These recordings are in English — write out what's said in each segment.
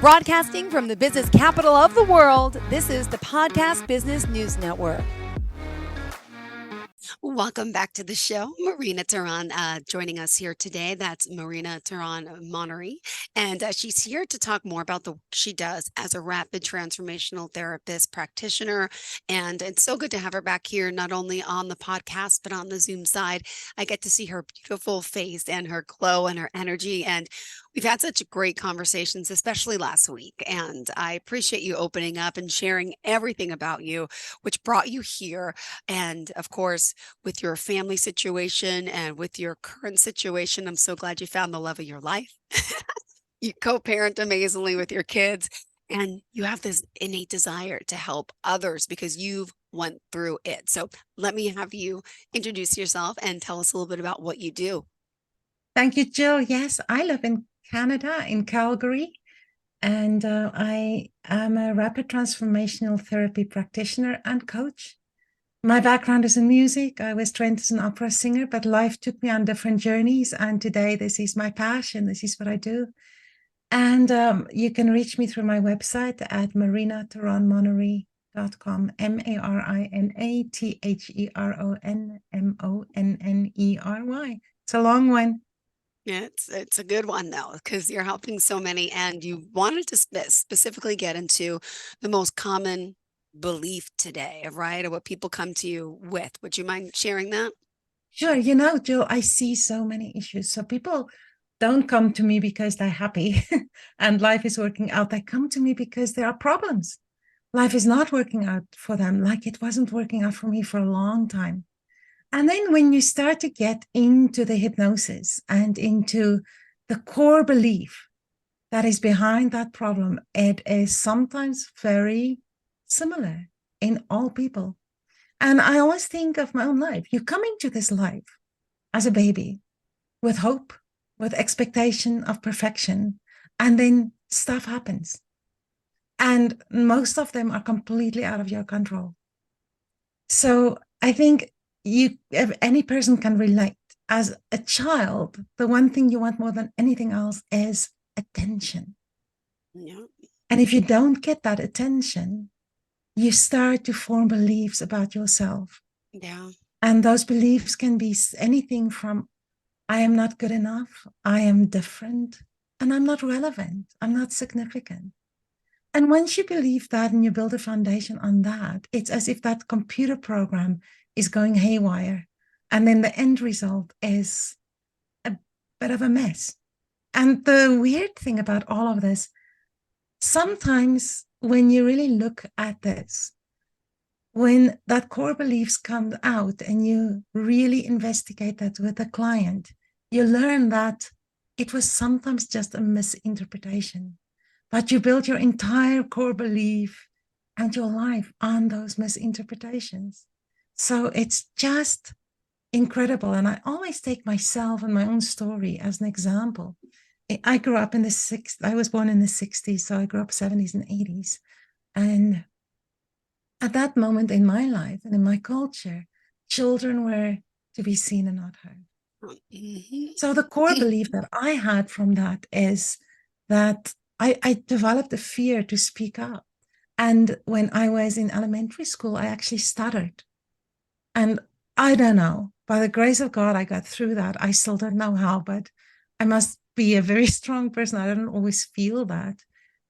Broadcasting from the business capital of the world, this is the Podcast Business News Network. Welcome back to the show. Marina Theron joining us here today. That's Marina Theron Monnery. And she's here to talk more about the work she does as a rapid transformational therapist practitioner. And it's so good to have her back here, not only on the podcast, but on the Zoom side. I get to see her beautiful face and her glow and her energy. And we've had such great conversations, especially last week. And I appreciate you opening up and sharing everything about you, which brought you here. And of course, with your family situation and with your current situation, I'm so glad you found the love of your life. You co-parent amazingly with your kids, and you have this innate desire to help others because you've went through it. So let me have you introduce yourself and tell us a little bit about what you do. Thank you, Jill. Yes, I live in Canada, in Calgary, and I am a rapid transformational therapy practitioner and coach. My background is in music. I was trained as an opera singer, but life took me on different journeys. And today, this is my passion. This is what I do. And you can reach me through my website at marinatheronmonnery.com, MarinaTheronMonnery. It's a long one. Yeah, it's a good one though, because you're helping so many, and you wanted to specifically get into the most common belief today, right? Or what people come to you with. Would you mind sharing that? Sure. Jill, I see so many issues. So people don't come to me because they're happy and life is working out. They come to me because there are problems. Life is not working out for them like it wasn't working out for me for a long time. And then when you start to get into the hypnosis and into the core belief that is behind that problem, it is sometimes very similar in all people. And I always think of my own life. You come into this life as a baby with hope, with expectation of perfection, and then stuff happens. And most of them are completely out of your control. So I think if any person can relate. As a child, the one thing you want more than anything else is attention. Yeah. And if you don't get that attention, you start to form beliefs about yourself. Yeah. And those beliefs can be anything from I am not good enough, I am different, and I'm not relevant, I'm not significant. And once you believe that and you build a foundation on that, it's as if that computer program is going haywire. And then the end result is a bit of a mess. And the weird thing about all of this, sometimes when you really look at this, when that core beliefs come out and you really investigate that with a client, you learn that it was sometimes just a misinterpretation. But you build your entire core belief and your life on those misinterpretations. So it's just incredible. And I always take myself and my own story as an example. I grew up in the 60s. I was born in the 60s, so I grew up 70s and 80s. And at that moment in my life and in my culture, children were to be seen and not heard. Mm-hmm. So the core belief that I had from that is that I developed a fear to speak up. And when I was in elementary school, I actually stuttered. And I don't know, by the grace of God, I got through that. I still don't know how, but I must be a very strong person. I don't always feel that,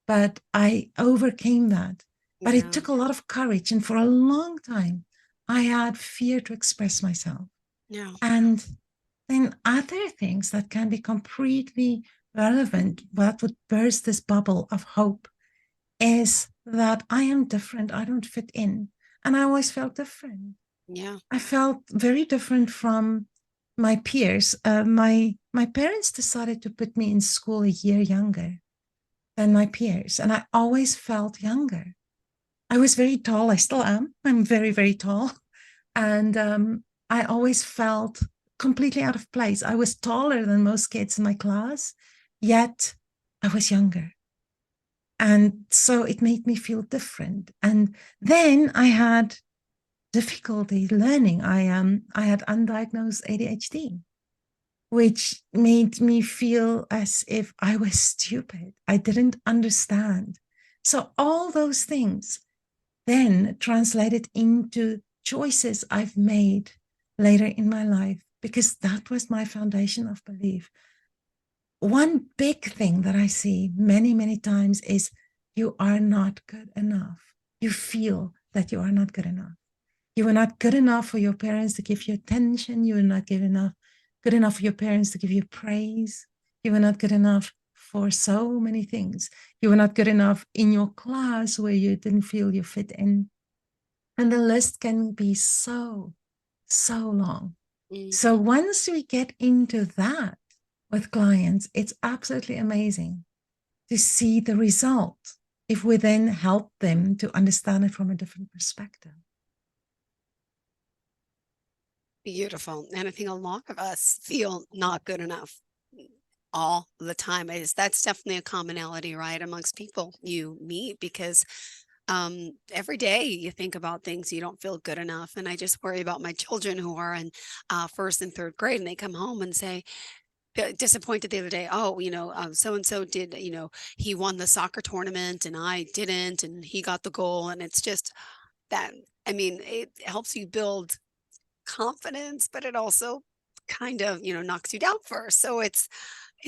but I overcame that. But it took a lot of courage. And for a long time, I had fear to express myself. Yeah. And then other things that can be completely relevant, that would burst this bubble of hope, is that I am different. I don't fit in. And I always felt different. Yeah. I felt very different from my peers. My parents decided to put me in school a year younger than my peers. And I always felt younger. I was very tall. I still am. I'm very, very tall. And I always felt completely out of place. I was taller than most kids in my class, yet I was younger. And so it made me feel different. And then I had difficulty learning. I had undiagnosed ADHD, which made me feel as if I was stupid. I didn't understand. So all those things then translated into choices I've made later in my life, because that was my foundation of belief. One big thing that I see many, many times is you are not good enough. You feel that you are not good enough. You are not good enough for your parents to give you attention. You are not good enough for your parents to give you praise. You are not good enough for so many things. You were not good enough in your class where you didn't feel you fit in. And the list can be so, so long. So once we get into that with clients, it's absolutely amazing to see the result if we then help them to understand it from a different perspective. Beautiful. And I think a lot of us feel not good enough all the time. That's definitely a commonality, right, amongst people you meet, because every day you think about things, you don't feel good enough. And I just worry about my children who are in first and third grade, and they come home and say, disappointed the other day, oh, so and so did, he won the soccer tournament and I didn't, and he got the goal. And it's just that, I mean, it helps you build confidence, but it also kind of, knocks you down first. So it's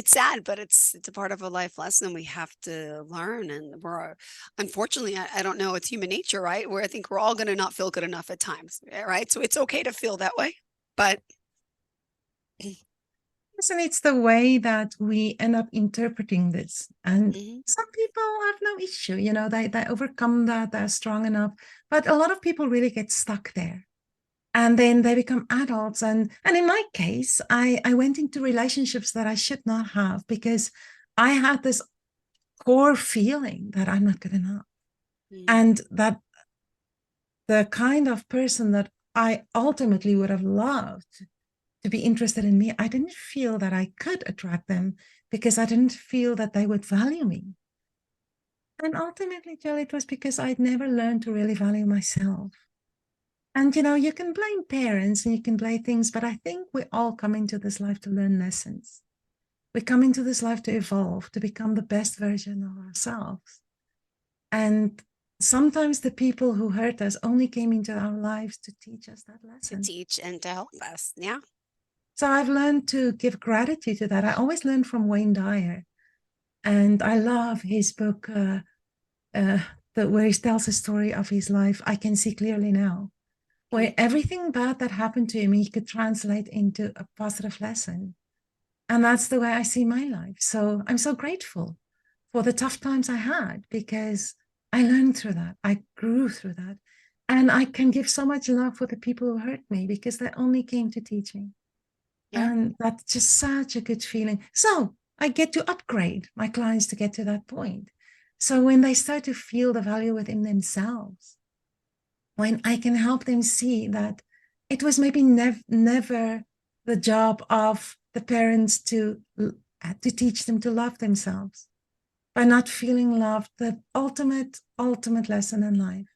sad, but it's a part of a life lesson we have to learn. And we're, unfortunately, I don't know, it's human nature, right? Where I think we're all going to not feel good enough at times, right? So it's okay to feel that way, but Yes, and it's the way that we end up interpreting this. And some people have no issue, they overcome that, they're strong enough. But a lot of people really get stuck there. And then they become adults. And in my case, I went into relationships that I should not have, because I had this core feeling that I'm not good enough. And that the kind of person that I ultimately would have loved to be interested in me, I didn't feel that I could attract them, because I didn't feel that they would value me. And ultimately, Jill, it was because I'd never learned to really value myself. And, you can blame parents and you can blame things, but I think we all come into this life to learn lessons. We come into this life to evolve, to become the best version of ourselves. And sometimes the people who hurt us only came into our lives to teach us that lesson. to teach and to help us. Yeah. So I've learned to give gratitude to that. I always learn from Wayne Dyer. And I love his book, where he tells a story of his life, I Can See Clearly Now, where everything bad that happened to him, he could translate into a positive lesson. And that's the way I see my life. So I'm so grateful for the tough times I had, because I learned through that. I grew through that. And I can give so much love for the people who hurt me, because they only came to teach me. Yeah. And that's just such a good feeling. So I get to upgrade my clients to get to that point. So when they start to feel the value within themselves, when I can help them see that it was maybe never the job of the parents to teach them to love themselves. By not feeling loved, the ultimate lesson in life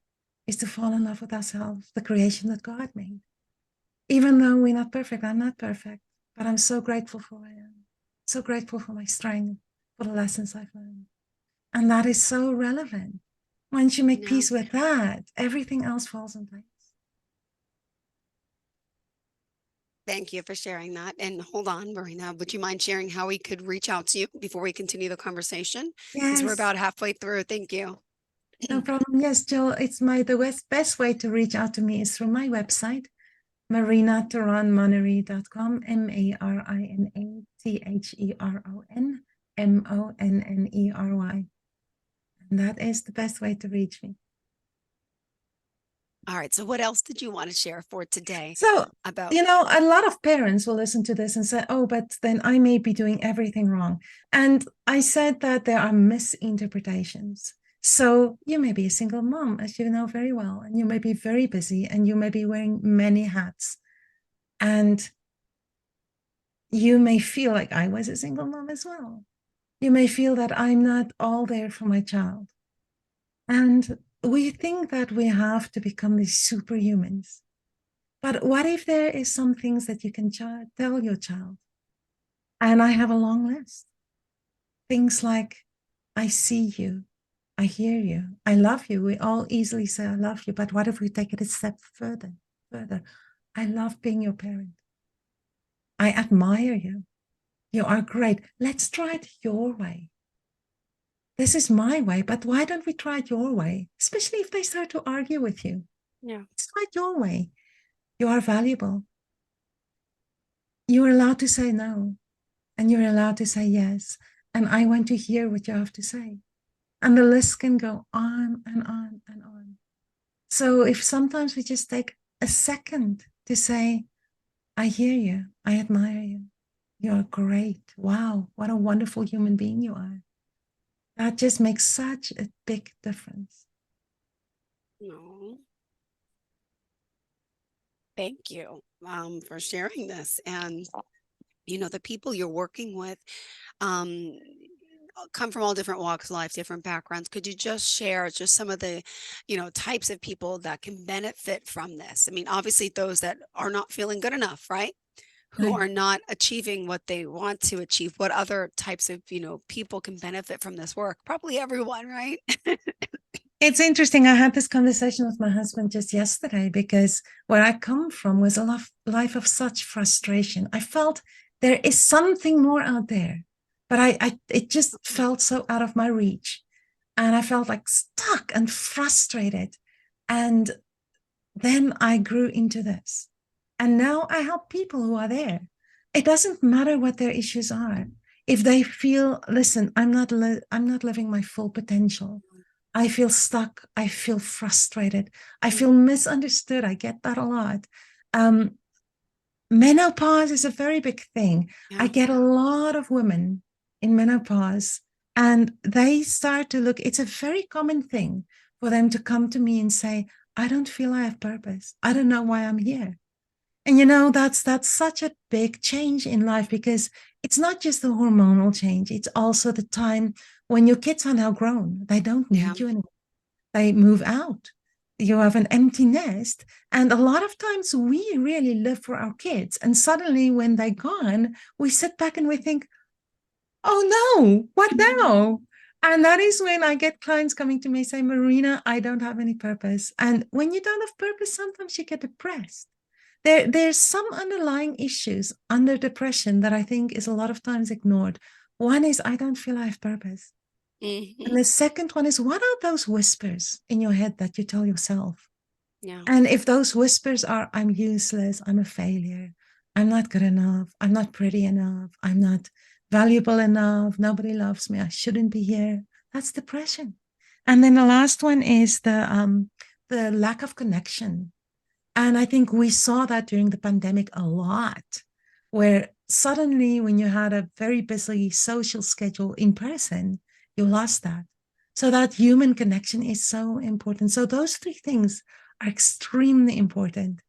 is to fall in love with ourselves, the creation that God made. Even though we're not perfect, I'm not perfect, but I'm so grateful for who I am. So grateful for my strength, for the lessons I've learned. And that is so relevant. Once you make peace with that, everything else falls in place. Thank you for sharing that. And hold on, Marina, would you mind sharing how we could reach out to you before we continue the conversation? Because we're Yes, about halfway through. Thank you. no problem. Yes, Jill, it's the best way to reach out to me is through my website, marinatheronmonnery.com, MarinaTheronMonnery. And that is the best way to reach me. All right. So what else did you want to share for today? So, about a lot of parents will listen to this and say, oh, but then I may be doing everything wrong. And I said that there are misinterpretations. So you may be a single mom, as you know very well, and you may be very busy and you may be wearing many hats. And you may feel like I was a single mom as well. You may feel that I'm not all there for my child. And we think that we have to become these superhumans. But what if there is some things that you can tell your child? And I have a long list. Things like, I see you, I hear you, I love you. We all easily say, I love you. But what if we take it a step further? I love being your parent. I admire you. You are great. Let's try it your way. This is my way, but why don't we try it your way? Especially if they start to argue with you. Yeah. Let's try it your way. You are valuable. You're allowed to say no, and you're allowed to say yes. And I want to hear what you have to say. And the list can go on and on and on. So if sometimes we just take a second to say, I hear you, I admire you, you're great. Wow, what a wonderful human being you are. That just makes such a big difference. No. Thank you for sharing this. And, the people you're working with um, come from all different walks of life, different backgrounds. Could you just share just some of the, types of people that can benefit from this? I mean, obviously those that are not feeling good enough, right? Who Right. are not achieving what they want to achieve. What other types of, people can benefit from this work? Probably everyone, right? It's interesting. I had this conversation with my husband just yesterday because where I come from was a life of such frustration. I felt there is something more out there, but it just felt so out of my reach. And I felt like stuck and frustrated. And then I grew into this. And now I help people who are there. It doesn't matter what their issues are. If they feel, listen, I'm not living my full potential. I feel stuck. I feel frustrated. I feel misunderstood. I get that a lot. Um, Menopause is a very big thing. I Yeah. get a lot of women in menopause, and they start to look, it's a very common thing for them to come to me and say, I don't feel I have purpose. I don't know why I'm here. And that's such a big change in life because it's not just the hormonal change, it's also the time when your kids are now grown. They don't Yeah. need you anymore. They move out. You have an empty nest. And a lot of times we really live for our kids. And suddenly when they're gone, we sit back and we think, oh no, what now? And that is when I get clients coming to me say, Marina, I don't have any purpose. And when you don't have purpose, sometimes you get depressed. There's some underlying issues under depression that I think is a lot of times ignored. One is I don't feel I have purpose. Hmm. And the second one is, what are those whispers in your head that you tell yourself? Yeah. And if those whispers are, I'm useless, I'm a failure, I'm not good enough, I'm not pretty enough, I'm not valuable enough, nobody loves me, I shouldn't be here, that's depression. And then the last one is the lack of connection. And I think we saw that during the pandemic a lot, where suddenly, when you had a very busy social schedule in person, you lost that. So, that human connection is so important. So, those three things are extremely important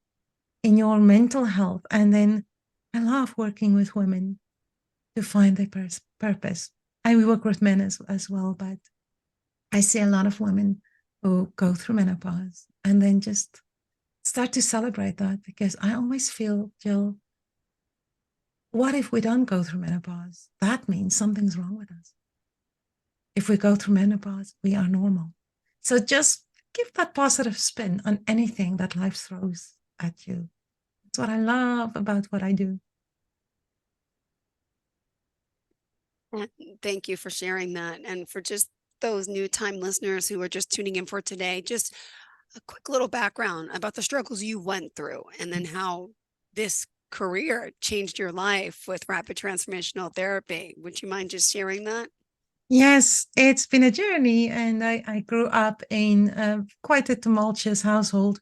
in your mental health. And then I love working with women to find their purpose. I work with men as well, but I see a lot of women who go through menopause and then just start to celebrate that, because I always feel, Jill, what if we don't go through menopause? That means something's wrong with us. If we go through menopause, we are normal. So just give that positive spin on anything that life throws at you. That's what I love about what I do. Thank you for sharing that. And for just those new time listeners who are just tuning in for today, just a quick little background about the struggles you went through and then how this career changed your life with rapid transformational therapy. Would you mind just sharing that? Yes, it's been a journey, and I grew up in quite a tumultuous household,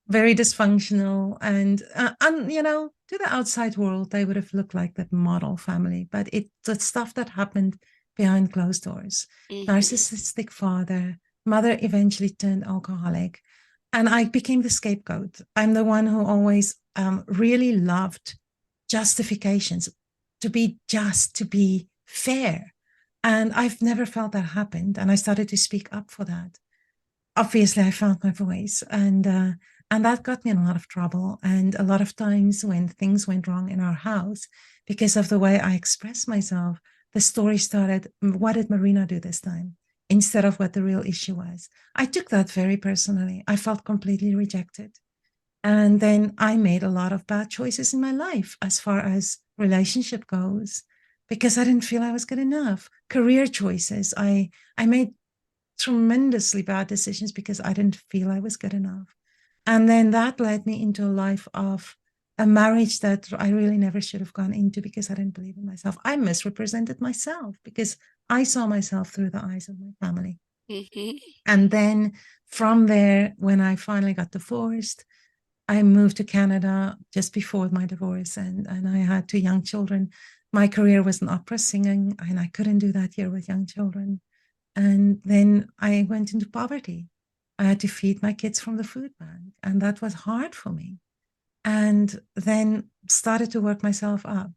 very dysfunctional, and to the outside world they would have looked like the model family, but the stuff that happened behind closed doors. Hmm. Narcissistic father, mother eventually turned alcoholic, and I became the scapegoat. I'm the one who always really loved justifications, to be just, to be fair, and I've never felt that happened, and I started to speak up for that. Obviously I found my voice, and And that got me in a lot of trouble. And a lot of times when things went wrong in our house, because of the way I expressed myself, the story started, what did Marina do this time? Instead of what the real issue was. I took that very personally. I felt completely rejected. And then I made a lot of bad choices in my life as far as relationship goes, because I didn't feel I was good enough. Career choices, I made tremendously bad decisions because I didn't feel I was good enough. And then that led me into a life of a marriage that I really never should have gone into because I didn't believe in myself. I misrepresented myself because I saw myself through the eyes of my family. Mm-hmm. And then from there, when I finally got divorced, I moved to Canada just before my divorce, and I had two young children. My career was in opera singing, and I couldn't do that here with young children. And then I went into poverty. I had to feed my kids from the food bank, and that was hard for me. And then started to work myself up.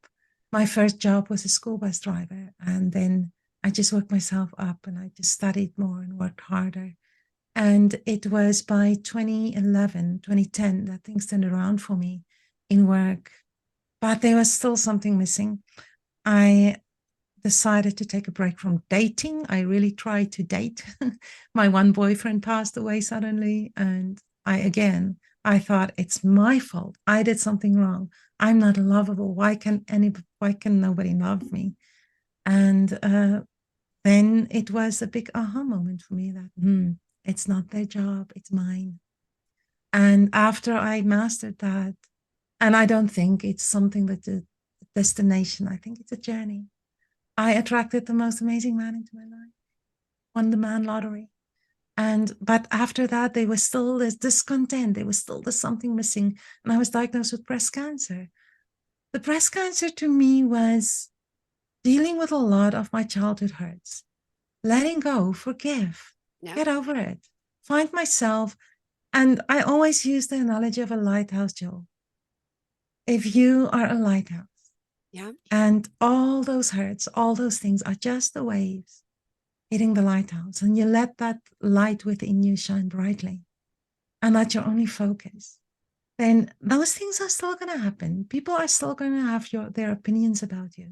My first job was a school bus driver, and then I just worked myself up, and I just studied more and worked harder. And it was by 2011, 2010 that things turned around for me in work. But there was still something missing. I decided to take a break from dating. I really tried to date. My one boyfriend passed away suddenly. And I thought it's my fault. I did something wrong. I'm not lovable. Why can nobody love me? And then it was a big aha moment for me that it's not their job, it's mine. And after I mastered that, and I don't think it's something that's a destination, I think it's a journey. I attracted the most amazing man into my life, won the man lottery. But after that, there was still this discontent. There was still this something missing. And I was diagnosed with breast cancer. The breast cancer to me was dealing with a lot of my childhood hurts, letting go, forgive, Yeah. get over it, find myself. And I always use the analogy of a lighthouse, Jill. If you are a lighthouse, Yeah. and all those hurts, all those things are just the waves hitting the lighthouse, and you let that light within you shine brightly, and that's your only focus, then those things are still going to happen. People are still going to have their opinions about you,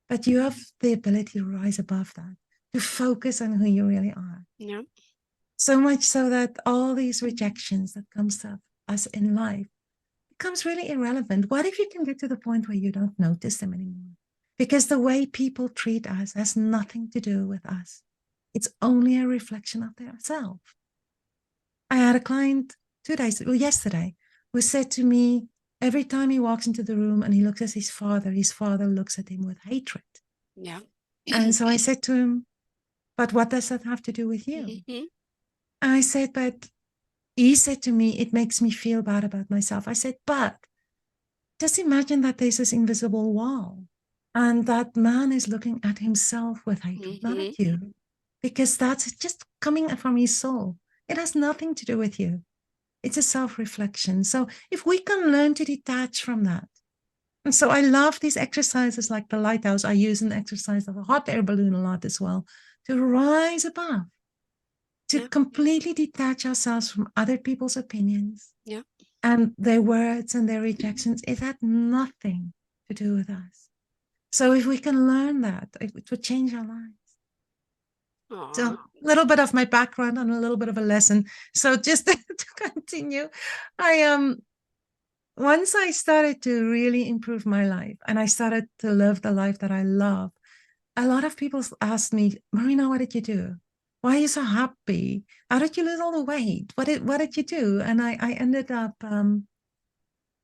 but you have the ability to rise above that, to focus on who you really are. Yeah. So much so that all these rejections that comes to us in life becomes really irrelevant. What if you can get to the point where you don't notice them anymore? Because the way people treat us has nothing to do with us. It's only a reflection of their self. I had a client yesterday, who said to me, every time he walks into the room and he looks at his father looks at him with hatred. Yeah. And so I said to him, but what does that have to do with you? Mm-hmm. And I said, but he said to me, it makes me feel bad about myself. I said, but just imagine that there's this invisible wall, and that man is looking at himself with hatred, not at you, because that's just coming from his soul. It has nothing to do with you. It's a self-reflection. So if we can learn to detach from that. And so I love these exercises like the lighthouse. I use an exercise of a hot air balloon a lot as well, to rise above, to completely detach ourselves from other people's opinions and their words and their rejections. It had nothing to do with us. So if we can learn that, it would change our lives. Aww. So a little bit of my background and a little bit of a lesson. So just to continue, once I started to really improve my life and I started to live the life that I love, a lot of people asked me, Marina, what did you do? Why are you so happy? How did you lose all the weight? What did you do? And I ended up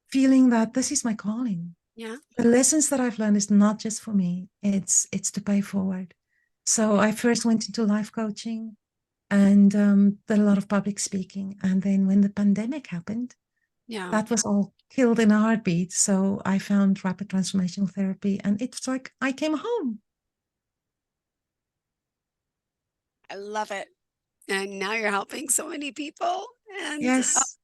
feeling that this is my calling. Yeah. The lessons that I've learned is not just for me. It's to pay forward. So I first went into life coaching and did a lot of public speaking. And then when the pandemic happened, that was all killed in a heartbeat. So I found rapid transformational therapy, and it's like I came home. I love it. And now you're helping so many people. And Yes.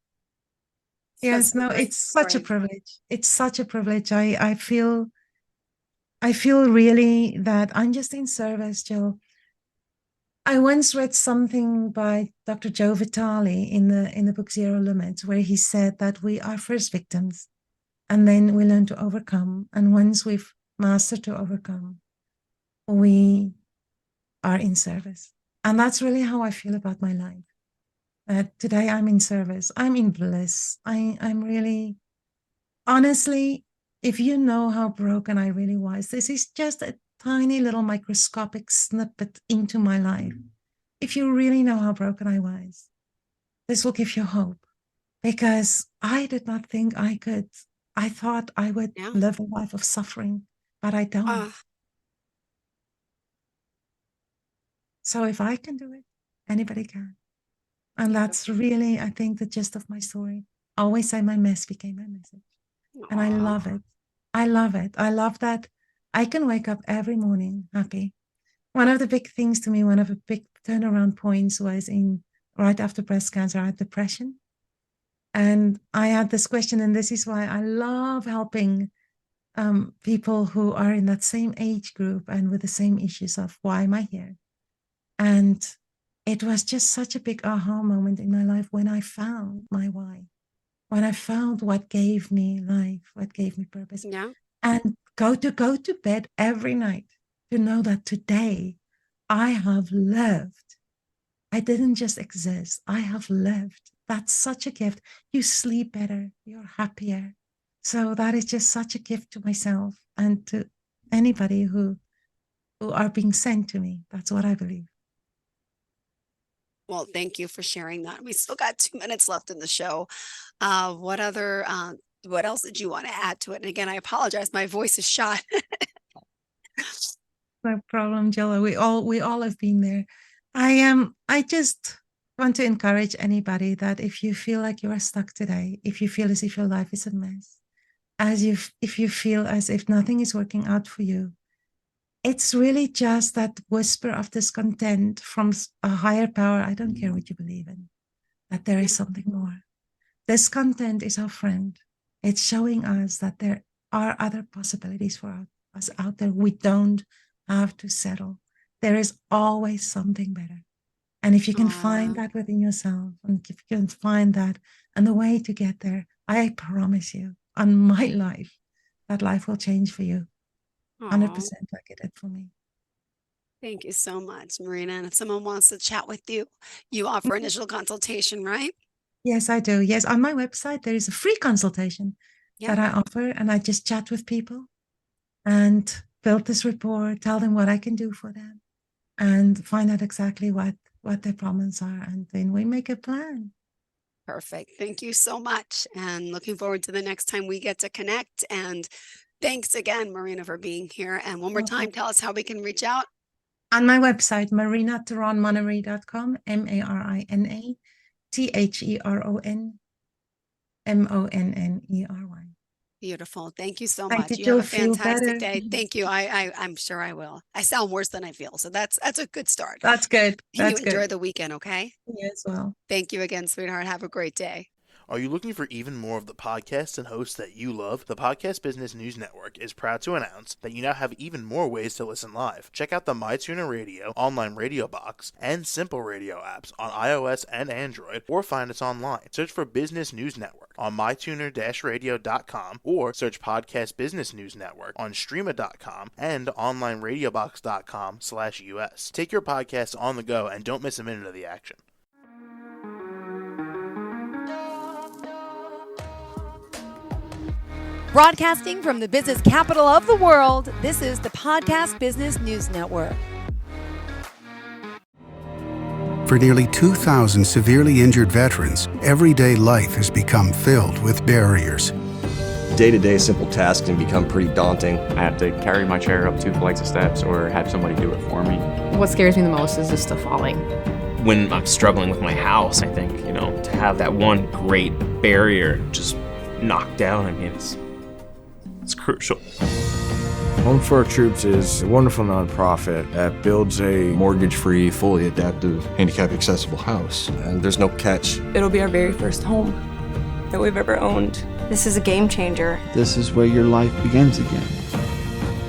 Yes, No, it's such a privilege. It's such a privilege. I feel really that I'm just in service, Jill. I once read something by Dr. Joe Vitale in the book Zero Limits, where he said that we are first victims, and then we learn to overcome. And once we've mastered to overcome, we are in service. And that's really how I feel about my life. Today I'm in service. I'm in bliss. I'm really, honestly, if you know how broken I really was, this is just a tiny little microscopic snippet into my life. If you really know how broken I was, this will give you hope, because I did not think I could. I thought I would live a life of suffering, but I don't. So if I can do it, anybody can. And that's really, I think, the gist of my story. I always say my mess became my message. And I love it. I love it. I love that I can wake up every morning happy. One of the big things to me, one of the big turnaround points was right after breast cancer, I had depression. And I had this question, and this is why I love helping people who are in that same age group and with the same issues of why am I here? And it was just such a big aha moment in my life when I found my why, when I found what gave me life, what gave me purpose. Yeah. And go to bed every night to know that today I have lived. I didn't just exist, I have lived. That's such a gift. You sleep better, you're happier. So that is just such a gift to myself and to anybody who are being sent to me. That's what I believe. Well, thank you for sharing that. We still got 2 minutes left in the show. What else did you want to add to it? And again, I apologize. My voice is shot. No problem, Jella. We all have been there. I just want to encourage anybody that if you feel like you are stuck today, if you feel as if your life is a mess, if you feel as if nothing is working out for you, it's really just that whisper of discontent from a higher power. I don't care what you believe in, that there is something more. Discontent is our friend. It's showing us that there are other possibilities for us out there. We don't have to settle. There is always something better. And if you can find that within yourself, and if you can find that and the way to get there, I promise you, on my life, that life will change for you 100% like it did for me. Thank you so much, Marina. And if someone wants to chat with you, you offer initial consultation, right? Yes, I do. Yes, on my website, there is a free consultation that I offer, and I just chat with people and build this rapport, tell them what I can do for them, and find out exactly what their problems are. And then we make a plan. Perfect. Thank you so much. And looking forward to the next time we get to connect. And thanks again, Marina, for being here. And one more time, tell us how we can reach out. On my website, marinatheronmonnery.com, MarinaTheronMonnery. Beautiful. Thank you so Thank much. you, You have a feel fantastic better. day. Thank you. I'm sure I will. I sound worse than I feel. So that's a good start. That's good. That's you enjoy good. the weekend, okay? You as well. Thank you again, sweetheart. Have a great day. Are you looking for even more of the podcasts and hosts that you love? The Podcast Business News Network is proud to announce that you now have even more ways to listen live. Check out the MyTuner Radio, online radio box, and Simple Radio apps on iOS and Android, or find us online. Search for Business News Network on mytuner-radio.com, or search Podcast Business News Network on streama.com and onlineradiobox.com/US. Take your podcasts on the go and don't miss a minute of the action. Broadcasting from the business capital of the world, this is the Podcast Business News Network. For nearly 2,000 severely injured veterans, everyday life has become filled with barriers. Day-to-day simple tasks can become pretty daunting. I have to carry my chair up 2 flights of steps or have somebody do it for me. What scares me the most is just the falling. When I'm struggling with my house, I think, to have that one great barrier just knocked down, it's crucial. Home for Our Troops is a wonderful nonprofit that builds a mortgage-free, fully adaptive, handicap-accessible house. And there's no catch. It'll be our very first home that we've ever owned. This is a game changer. This is where your life begins again.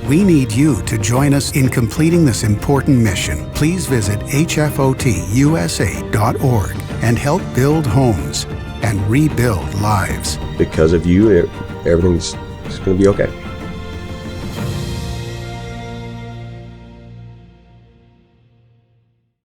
We need you to join us in completing this important mission. Please visit hfotusa.org and help build homes and rebuild lives. Because of you, everything's going to be okay.